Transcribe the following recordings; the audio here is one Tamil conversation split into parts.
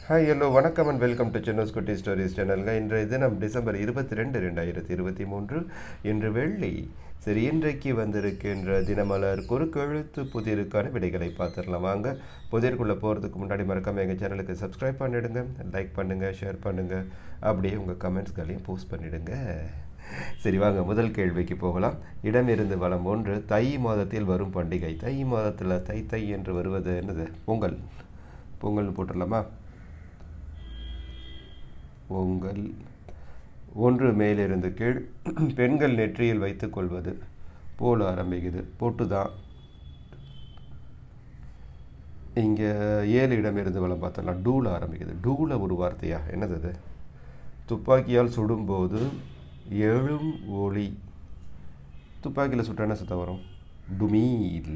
ஹாய் ஹலோ வணக்கம் அண்ட் வெல்கம் டு சென்னோஸ் குட்டி ஸ்டோரிஸ் சேனலுங்க. இன்றைய தினம் டிசம்பர் 22 2023 இன்று வெள்ளி. சரி, இன்றைக்கு வந்திருக்கின்ற தினமலர் குறுக்கெழுத்து புதிருக்கான விடைகளை பார்த்துடலாம் வாங்க. புதிருக்குள்ளே போகிறதுக்கு முன்னாடி மறக்காமல் எங்கள் சேனலுக்கு சப்ஸ்கிரைப் பண்ணிவிடுங்க, லைக் பண்ணுங்கள், ஷேர் பண்ணுங்கள், அப்படியே உங்கள் கமெண்ட்ஸ்களையும் போஸ்ட் பண்ணிவிடுங்க. சரி வாங்க, முதல் கேள்விக்கு போகலாம். இடமிருந்து வளம் 1. தை மாதத்தில் வரும் பண்டிகை. தை மாதத்தில் தை தை என்று வருவது என்னது? பொங்கல். பொங்கல்னு போட்டுடலாமா? பொங்கல். 1 மேலிருந்து கீழ். பெண்கள் நெற்றியில் வைத்துக் கொள்வது போல ஆரம்பிக்குது, பொட்டு தான். இங்கே 7 இடமிருந்து வளம் பார்த்தோம்னா டூவில் ஆரம்பிக்குது. டூவில் ஒரு வார்த்தையா? என்னது அது? துப்பாக்கியால் சுடும்போது எழும் ஒளி. துப்பாக்கியில் சுட்ட என்ன சத்தம் வரும்? டுமீல்.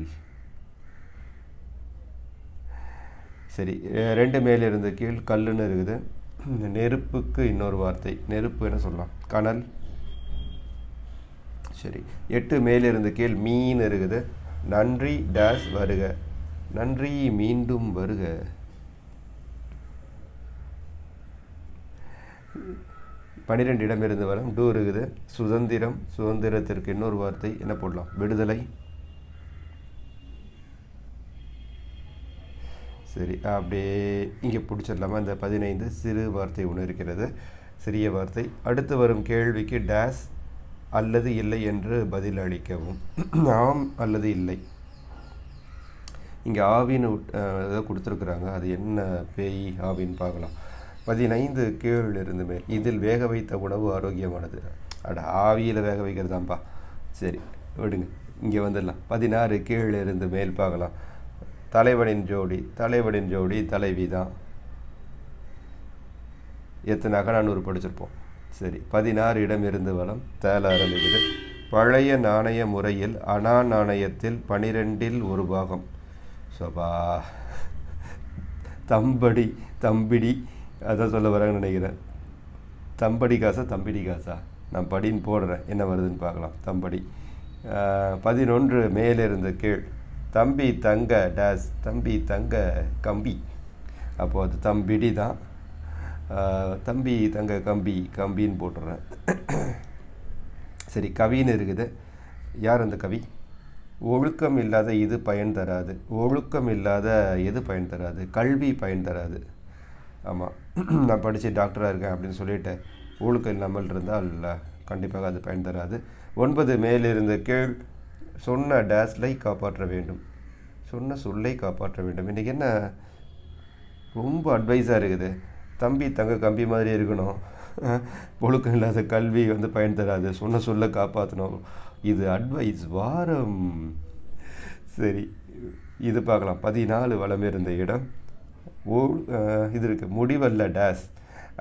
சரி, 2 மேலிருந்து கீழ் கல்லுன்னு இருக்குது. நெருப்புக்கு இன்னொரு வார்த்தை, நெருப்பு என்ன சொல்லலாம்? கனல். சரி, 8 மேலிருந்து கீழ் மீன் இருக்குது. நன்றி டேஸ் வருக. நன்றி மீண்டும் வருக. 12 இடமிருந்து வரும் டூ இருக்குது. சுதந்திரம். சுதந்திரத்திற்கு இன்னொரு வார்த்தை என்ன போடலாம்? விடுதலை. சரி, அப்படியே இங்கே பிடிச்சிடலாமா? இந்த 15 சிறு வார்த்தை ஒன்று இருக்கிறது, சிறிய வார்த்தை. அடுத்து வரும் கேள்விக்கு டேஸ் அல்லது இல்லை என்று பதில் அளிக்கவும். ஆம் அல்லது இல்லை. இங்கே ஆவின்னு ஏதோ கொடுத்துருக்குறாங்க, அது என்ன பேய் ஆவின்னு பார்க்கலாம். 15 கீழ் இருந்து மேல். இதில் வேக வைத்த உணவு ஆரோக்கியமானது. அட, ஆவியில் வேக வைக்கிறதாம்ப்பா. சரி விடுங்க, இங்கே வந்துடலாம். 16 கீழ் இருந்து மேல் பார்க்கலாம். தலைவனின் ஜோடி. தலைவனின் ஜோடி தலைவி தான். எத்தனை அகநானூறு படிச்சிருப்போம். சரி, 16 இடமிருந்து வளம் தேல ஆரம்பிக்குது. பழைய நாணய முறையில் அணா நாணயத்தில் 12இல் ஒரு பாகம். சோபா, தம்படி தம்பிடி அதான் சொல்ல வராங்கன்னு நினைக்கிறேன். தம்படி காசா தம்பிடி காசா? நான் படின்னு போடுறேன், என்ன வருதுன்னு பார்க்கலாம். தம்படி. 11 மேலிருந்து கீழ். தம்பி தங்க டேஸ். தம்பி தங்க கம்பி. அப்போது அது தம்பிடி தான். தம்பி தங்க கம்பி, கம்பின்னு போட்டுடுறேன். சரி, கவின்னு இருக்குது. யார் அந்த கவி? ஒழுக்கம் இல்லாத இது பயன் தராது. ஒழுக்கம் இல்லாத எது பயன் தராது? கல்வி பயன் தராது. ஆமாம், நான் படித்து டாக்டராக இருக்கேன் அப்படின்னு சொல்லிட்டு ஒழுக்கம் இல்லாமல் இருந்தால் கண்டிப்பாக அது பயன் தராது. 9 மேலிருந்து கீழ். சொன்ன டேஸ்லை காப்பாற்ற வேண்டும். சொன்ன சொல்லை காப்பாற்ற வேண்டும். இன்றைக்கி என்ன ரொம்ப அட்வைஸாக இருக்குது? தம்பி தங்க கம்பி மாதிரி இருக்கணும், ஒழுக்கம் இல்லாத கல்வி பயன் தராது, சொன்ன சொல்லை காப்பாற்றணும். இது அட்வைஸ் வாரம். சரி, இது பார்க்கலாம். 14 வளம் இருந்த இடம். இது இருக்குது. முடிவல்ல டேஸ்.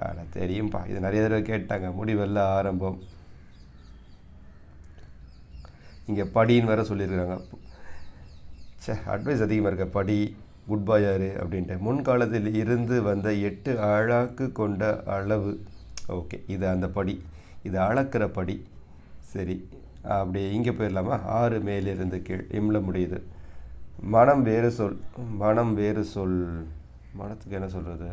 ஆனால் தெரியும்ப்பா, இது நிறைய தடவை கேட்டாங்க. முடிவல்ல ஆரம்பம். இங்கே படின்னு வேறு சொல்லியிருக்காங்க. அட்வைஸ் அதிகமாக இருக்க. படி, குட் பாய் யாரு அப்படின்ட்டு. முன்காலத்தில் இருந்து வந்த 8 அழாக்கு கொண்ட அளவு. ஓகே, இது அந்த படி, இது அளக்கிற படி. சரி, அப்படியே இங்கே போயிடலாமா? 6 மேலிருந்து கீழ். இம்ல முடியுது. மனம் வேறு சொல். மனம் வேறு சொல். மனத்துக்கு என்ன சொல்கிறது?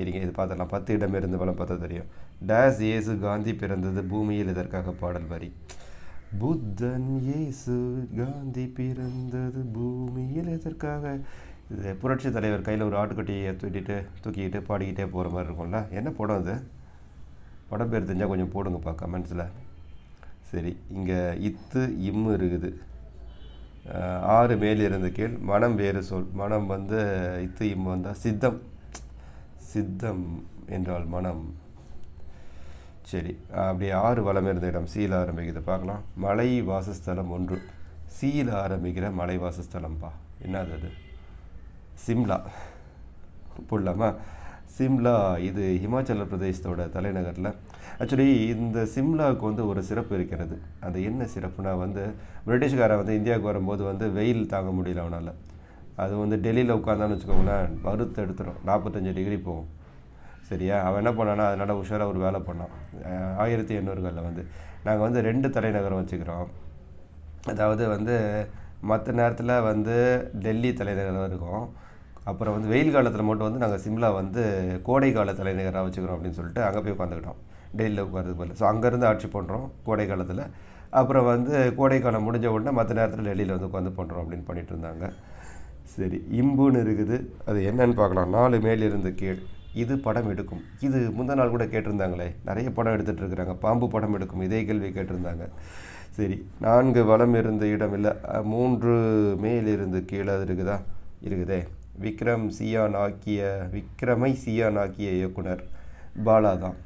இருங்க, இது பார்த்துடலாம். 10 இடமிருந்து வளம் பார்த்தா தெரியும். டேஸ் இயேசு காந்தி பிறந்தது பூமியில் இதற்காக பாடல் வரி. புத்தன் இயேசு காந்தி பிறந்தது பூமியில் எதற்காக? இது புரட்சி தலைவர் கையில் ஒரு ஆட்டுக்கட்டியை தூக்கிக்கிட்டு பாடிக்கிட்டே போகிற மாதிரி இருக்கும்ல. என்ன படம் அது? படம் பேர் தெரிஞ்சால் கொஞ்சம் போடுங்கப்பா கமெண்ட்ஸில். சரி, இங்கே இத்து இம்மு இருக்குது. 6 மேலிருந்து கீழ். மனம் வேறு சொல். மனம் இத்து இம்மு வந்தால் சித்தம். சித்தம் என்றால் மனம். சரி, அப்படியே 6 வளம் இருந்த இடம். சீல ஆரம்பிக்குது, பார்க்கலாம். மலை வாசஸ்தலம் 1. சீல ஆரம்பிக்கிற மலை வாசஸ்தலம்ப்பா. என்னது அது? சிம்லா போடலாமா? சிம்லா இது ஹிமாச்சல பிரதேசத்தோட தலைநகரில். ஆக்சுவலி இந்த சிம்லாவுக்கு ஒரு சிறப்பு இருக்கிறது. அது என்ன சிறப்புனா பிரிட்டிஷ்காரன் இந்தியாவுக்கு வரும்போது வெயில் தாங்க முடியல அவனால். அது டெல்லியில் உட்காந்தான்னு வச்சுக்கோங்களேன், வறுத்து எடுத்துடும். 45 டிகிரி போகும். சரியா? அவன் என்ன பண்ணான்னா அதனால் உஷாராக ஒரு வேலை பண்ணான். 1800களில் நாங்கள் 2 தலைநகரம் வச்சுக்கிறோம். அதாவது மற்ற நேரத்தில் டெல்லி தலைநகரம் இருக்கும். அப்புறம் வந்து வெயில் காலத்தில் மட்டும் வந்து நாங்கள் சிம்லா வந்து கோடை கால தலைநகராக வச்சுக்கிறோம் அப்படின்னு சொல்லிட்டு அங்கே போய் உட்காந்துக்கிட்டோம், டெல்லியில் உட்காரதுக்கு பதில். ஸோ அங்கேருந்து ஆட்சி பண்ணுறோம் கோடை காலத்தில். அப்புறம் வந்து கோடை காலம் முடிஞ்ச உடனே மற்ற நேரத்தில் டெல்லியில் வந்து உட்காந்து பண்ணுறோம் அப்படின்னு பண்ணிட்டு இருந்தாங்க. சரி, இம்புன்னு இருக்குது, அது என்னன்னு பார்க்கலாம். 4 மேலிருந்து கீழ். இது படம் எடுக்கும். இது முந்தின நாள் கூட கேட்டிருந்தாங்களே, நிறைய படம் எடுத்துகிட்டு இருக்கிறாங்க. பாம்பு படம் எடுக்கும், இதே கேள்வி கேட்டிருந்தாங்க. சரி, 4 வலம் இருந்த இடம் இல்லை, 3 மேலிருந்து கீழே அது இருக்குதா? இருக்குதே. விக்ரமை சியான் ஆக்கிய இயக்குனர் பாலா தான்.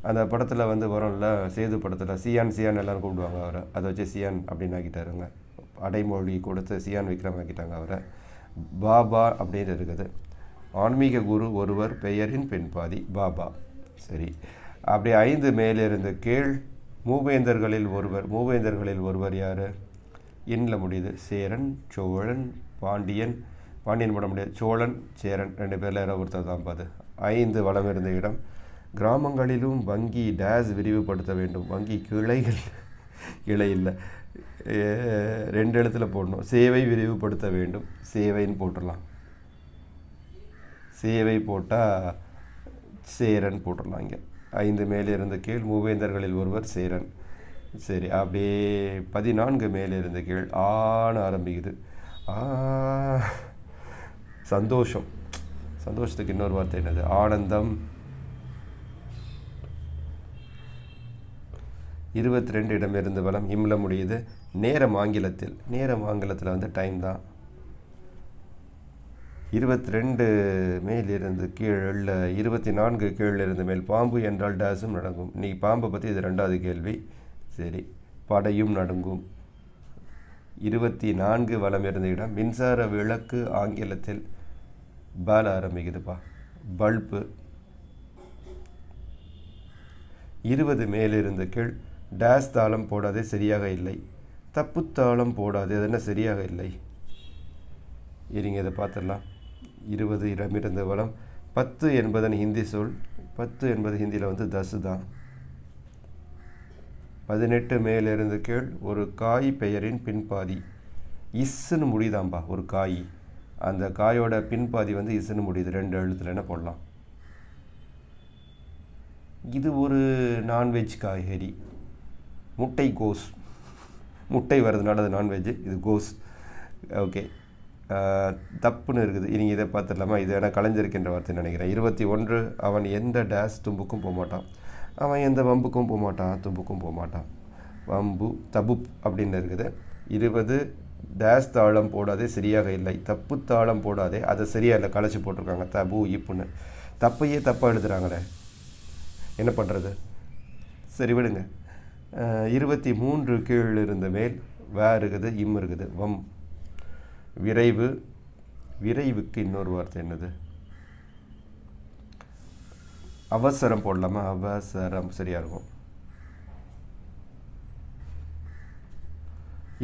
அந்த படத்தில் வந்து வரும்ல, சேது படத்தில் சியான் எல்லோரும் கூப்பிடுவாங்க அவரை. அதை வச்சு சியான் அப்படின்னு ஆக்கிட்டாருங்க, அடைமொழி கொடுத்து சியான் விக்ரம் ஆக்கிட்டாங்க அவரை. பாபா அப்படின்னு இருக்குது. ஆன்மீக குரு ஒருவர், பெயரின் பெண்பாதி பாபா. சரி, அப்படி 5 மேலிருந்து கீழ். மூவேந்தர்களில் ஒருவர் யார்? இன்னில் முடியுது. சேரன், சோழன், பாண்டியன் போட முடியாது. சோழன், சேரன் 2 பேரில் யாராவது ஒருத்தர் தான் பாது. 5 வலம் இருந்த இடம். கிராமங்களிலும் வங்கி டேஸ் விரிவுபடுத்த வேண்டும். வங்கி கிளைகள், கிளை இல்லை, 2 எழுத்துல போடணும். சேவை விரிவுபடுத்த வேண்டும், சேவைன்னு போட்டுடலாம். சேவை போட்டால் சேரன் போட்டுடலாம். இங்கே 5 மேலிருந்து கீழ். மூவேந்தர்களில் ஒருவர் சேரன். சரி, அப்படியே 14 மேலிருந்து கீழ். ஆன்னு ஆரம்பிக்குது. சந்தோஷம். சந்தோஷத்துக்கு இன்னொரு வார்த்தை என்னது? ஆனந்தம். 22 இடமிருந்து வலம். இம்ல முடியுது. நேரம் ஆங்கிலத்தில் வந்து டைம் தான். 22 மேலிருந்து கீழ். 24 கீழிருந்து மேல். பாம்பு என்றால் டேஸும் நடங்கும். இன்றைக்கி பாம்பை பற்றி இது 2வது கேள்வி. சரி, படையும் நடுங்கும். 24 வலம் இருந்த இடம். மின்சார விளக்கு ஆங்கிலத்தில் பால் ஆரம்பிக்குதுப்பா, பல்பு. 20 மேலிருந்து கீழ். டேஸ் தாளம் போடாதே, சரியாக இல்லை. தப்பு தாளம் போடாதே, அது என்ன சரியாக இல்லை? இருங்க, இதை பார்த்துடலாம். 20 இடமிருந்து வலம். 10 என்பதன் ஹிந்தி சொல். 10 என்பது ஹிந்தியில் வந்து தசு தான். 18 மேலிருந்து கீழ். ஒரு காய் பெயரின் பின்பாதி. இஸ்ஸுன்னு முடியுதாம்பா ஒரு காய். அந்த காயோட பின்பாதி வந்து இஸ்ஸுன்னு முடியுது. 2 எழுத்துல என்ன போடலாம்? இது ஒரு நான்வெஜ் காய்கறி. முட்டை கோஸ். முட்டை வர்றதுனால அது நான்வெஜ்ஜு, இது கோஸ். ஓகே, தப்புன்னு இருக்குது. நீங்கள் இதை பார்த்துடலாமா? இது வேணால் கலைஞ்சிருக்கின்ற வார்த்தை நினைக்கிறேன். 21 அவன் எந்த டேஸ் தும்புக்கும் போகமாட்டான். அவன் எந்த வம்புக்கும் போகமாட்டான், தும்புக்கும் போகமாட்டான். வம்பு தபுப் அப்படின்னு இருக்குது. 20 டேஸ் தாளம் போடாதே, சரியாக இல்லை. தப்பு தாளம் போடாதே, அதை சரியாக இல்லை, கலைச்சி போட்டிருக்காங்க. தபு இப்புன்னு தப்பையே தப்பாக எழுதுகிறாங்களே, என்ன பண்ணுறது? சரி விடுங்க. 23 கீழ் இருந்த மேல். இருக்குது, இம் இருக்குது. வம். விரைவுக்கு இன்னொரு வார்த்தை என்னது? அவசரம் போடலாமா? அவசரம் சரியாக இருக்கும்.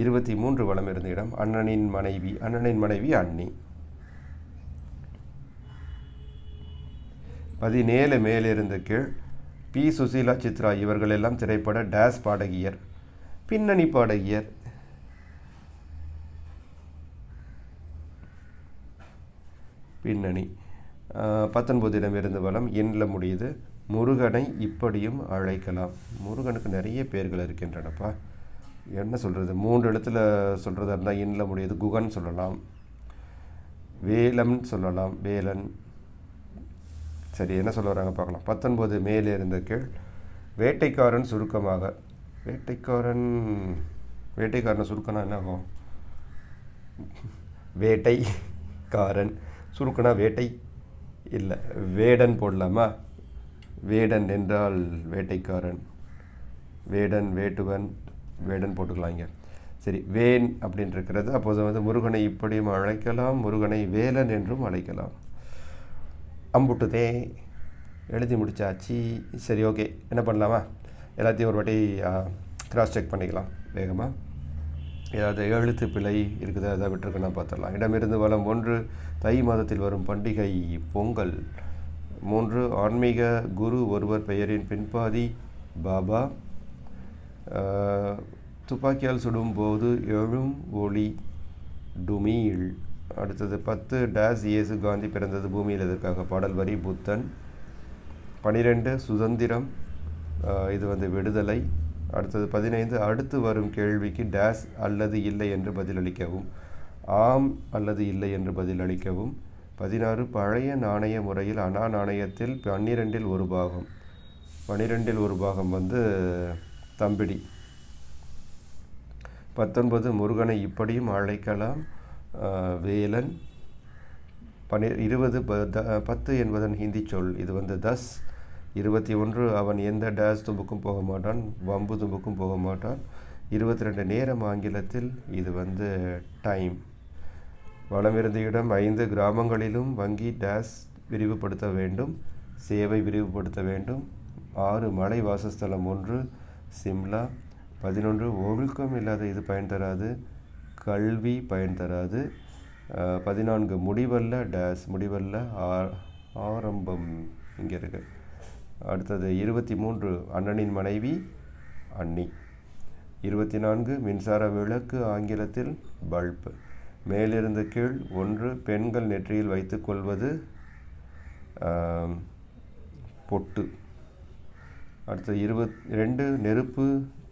23 வலம் இருந்த இடம். அண்ணனின் மனைவி அண்ணி. 17 மேலிருந்து கீழ். பி. சுசீலா, சித்ரா இவர்கள் எல்லாம் திரைப்பட டேஸ் பாடகியர், பின்னணி பாடகியர். பின்னணி. 19 இடமிருந்து வலம். எண்ணில் முடியுது. முருகனை இப்படியும் அழைக்கலாம். முருகனுக்கு நிறைய பேர்கள் இருக்கின்றனப்பா, என்ன சொல்கிறது? 3 எழுத்துல சொல்கிறதா இருந்தால் எண்ணில் முடியுது. குகன் சொல்லலாம், வேலன் சொல்லலாம், வேலன். சரி, என்ன சொல்ல வராங்க பார்க்கலாம். 19 மேலே இருந்த கீழ். வேட்டைக்காரன் சுருக்கமாக. வேட்டைக்காரனை சுருக்கனா என்ன ஆகும்? வேட்டைக்காரன் சுருக்கனா வேட்டை இல்லை, வேடன் போடலாமா? வேடன் என்றால் வேட்டைக்காரன். வேடன், வேட்டுவன், வேடன் போட்டுக்கலாம் இங்கே. சரி, வேன் அப்படின்னு இருக்கிறது. அப்போது வந்து முருகனை இப்படியும் அழைக்கலாம், முருகனை வேலன் என்றும் அழைக்கலாம். அம்புட்டுதே, எழுதி முடிச்சாச்சு. சரி, ஓகே, என்ன பண்ணலாமா? எல்லாத்தையும் ஒரு வாட்டி கிராஸ் செக் பண்ணிக்கலாம் வேகமாக. ஏதாவது எழுத்து பிழை இருக்குது, அதை விட்டுருக்குன்னா பார்த்துடலாம். இடமிருந்து வலம். 1 தை மாதத்தில் வரும் பண்டிகை பொங்கல். 3 ஆன்மீக குரு ஒருவர், பெயரின் பின்பாதி பாபா. துப்பாக்கியால் சுடும்போது எழும் ஒளி டுமீல். அடுத்தது 10 டேஸ் இயேசு காந்தி பிறந்தது பூமியில் எதற்காக? பாடல் வரி புத்தன். 12 சுதந்திரம், இது வந்து விடுதலை. அடுத்தது 15 அடுத்து வரும் கேள்விக்கு டேஸ் அல்லது இல்லை என்று பதிலளிக்கவும். ஆம் அல்லது இல்லை என்று பதிலளிக்கவும். 16 பழைய நாணய முறையில் அணா நாணயத்தில் 12இல் ஒரு பாகம். 12இல் ஒரு பாகம் வந்து தம்பிடி. 19 முருகனை இப்படியும் அழைக்கலாம் வேலன். 20 10 என்பதன் ஹிந்தி சொல், இது வந்து தஸ். 21 அவன் எந்த டேஸ் தும்புக்கும் போக மாட்டான், வம்பு தும்புக்கும் போக மாட்டான். 22 நேரம் ஆங்கிலத்தில், இது வந்து டைம். வளமிருந்த இடம் 5 கிராமங்களிலும் வங்கி டேஸ் விரிவுபடுத்த வேண்டும், சேவை விரிவுபடுத்த வேண்டும். 6 மலை வாசஸ்தலம் 1 சிம்லா. 11 ஒழுக்கம் இல்லாத இது பயன் தராது, கல்வி பயன் தராது. 14 முடிவல்ல டேஸ், முடிவல்ல ஆரம்பம் இங்கே இருக்கு. அடுத்தது 23 அண்ணனின் மனைவி அண்ணி. 24 மின்சார விளக்கு ஆங்கிலத்தில் பல்ப். மேலிருந்து கீழ் 1 பெண்கள் நெற்றியில் வைத்து கொள்வது பொட்டு. அடுத்தது 22 நெருப்பு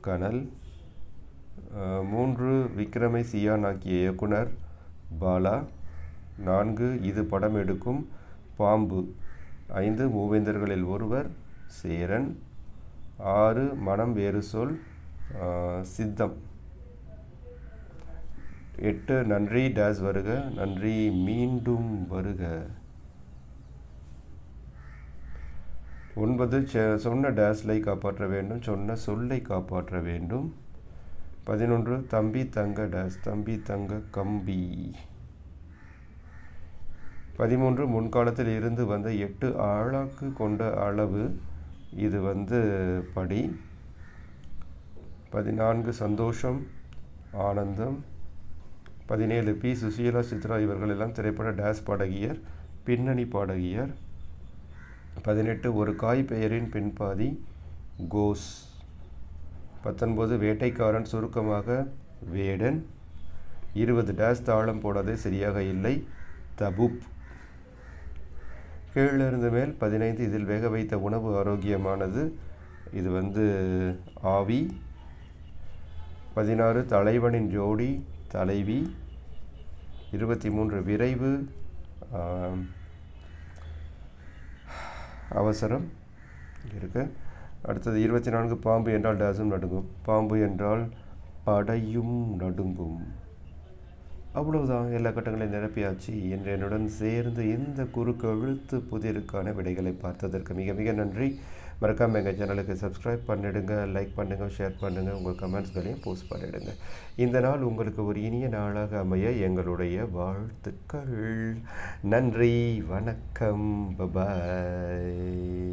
கனல். 3 விக்ரமை சியானாக்கிய இயக்குனர் பாலா. 4 இது படம் எடுக்கும் பாம்பு. 5 மூவேந்தர்களில் ஒருவர் சேரன். 6 மனம் வேறு சொல் சித்தம். 8 நன்றி டேஸ் வருக, நன்றி மீண்டும் வருக. 9 சொன்ன டேஸ்லை காப்பாற்ற வேண்டும், சொன்ன சொல்லை காப்பாற்ற வேண்டும். 11 தம்பி தங்க டேஸ், தம்பி தங்க கம்பி. 13 முன்காலத்தில் இருந்து வந்த 8 ஆழாக்கு கொண்ட அளவு, இது வந்து படி. 14 சந்தோஷம் ஆனந்தம். 17 பி சுசீலா சித்ரா இவர்கள் எல்லாம் திரைப்பட டேஸ் பாடகியர், பின்னணி பாடகியர். 18 ஒரு காய் பெயரின் பின்பாதி கோஸ். 19 வேட்டைக்காரன் சுருக்கமாக வேடன். 20 டேஸ் தாளம் போடாதே சரியாக இல்லை தபுப். கீழிருந்து மேல் 15 இதில் வேக வைத்த உணவு ஆரோக்கியமானது, இது வந்து ஆவி. 16 தலைவனின் ஜோடி தலைவி. 23 விரைவு அவசரம் இருக்கு. அடுத்தது 24 பாம்பு என்றால் டேஸும் நடுங்கும், பாம்பு என்றால் படையும் நடுங்கும். அவ்வளவுதான், எல்லா கட்டங்களையும் நிரப்பியாச்சு. என்று என்னுடன் சேர்ந்து இந்த குறுக்கு எழுத்து புதிருக்கான விடைகளை பார்த்ததற்கு மிக மிக நன்றி. மறக்காமல் எங்கள் சேனலுக்கு சப்ஸ்கிரைப் பண்ணிடுங்க, லைக் பண்ணுங்கள், ஷேர் பண்ணுங்கள், உங்கள் கமெண்ட்ஸ்களையும் போஸ்ட் பண்ணிடுங்க. இந்த நாள் உங்களுக்கு ஒரு இனிய நாளாக அமைய எங்களுடைய வாழ்த்துக்கள். நன்றி, வணக்கம், பபாய்.